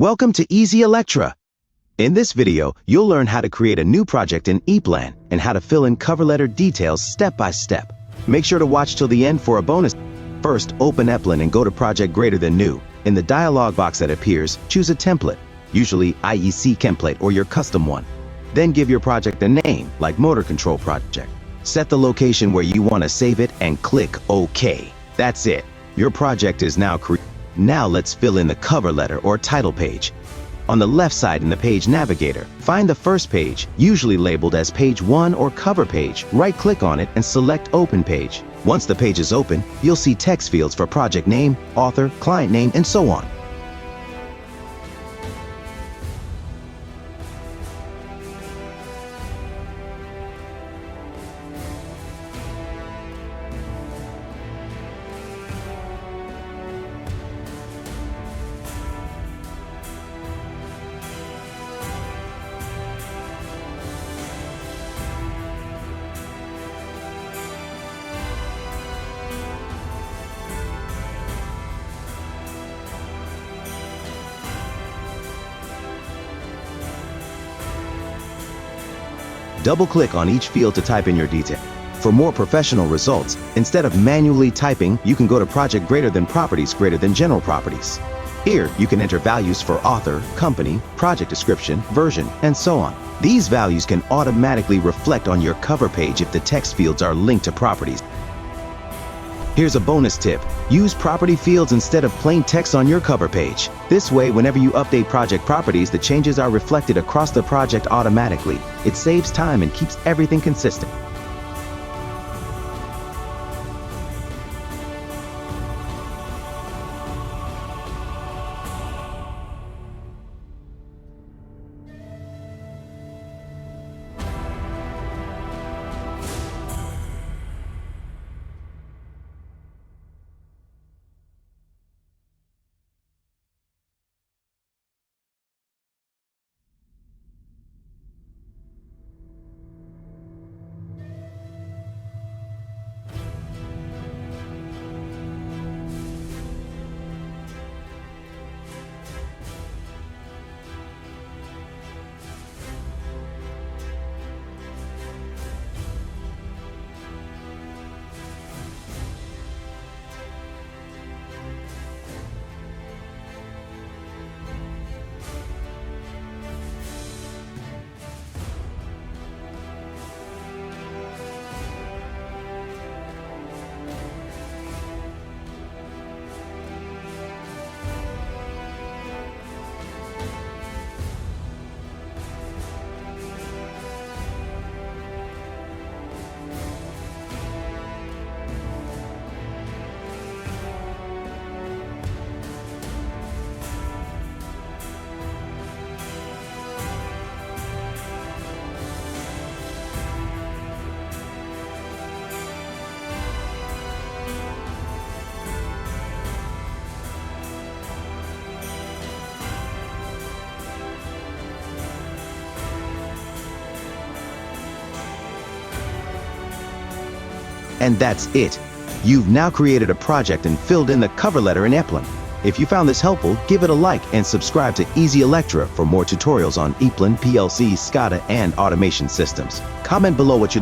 Welcome to Easy Electra. In this video, you'll learn how to create a new project in EPLAN and how to fill in cover letter details step by step. Make sure to watch till the end for a bonus. First, open EPLAN and go to Project Greater Than New. In the dialog box that appears, choose a template, usually IEC template or your custom one. Then give your project a name, like Motor Control Project. Set the location where you want to save it and click OK. That's it. Your project is now created. Now let's fill in the cover letter or title page. On the left side in the page navigator, find the first page, usually labeled as page 1 or cover page. Right-click on it and select Open Page. Once the page is open, you'll see text fields for project name, author, client name, and so on. Double-click on each field to type in your detail. For more professional results, instead of manually typing, you can go to Project Greater Than Properties Greater Than General Properties. Here, you can enter values for author, company, project description, version, and so on. These values can automatically reflect on your cover page if the text fields are linked to properties. Here's a bonus tip. Use property fields instead of plain text on your cover page. This way, whenever you update project properties, the changes are reflected across the project automatically. It saves time and keeps everything consistent. And that's it. You've now created a project and filled in the cover letter in EPLAN. If you found this helpful, give it a like and subscribe to Easy Electra for more tutorials on EPLAN, PLC, SCADA, and automation systems. Comment below what you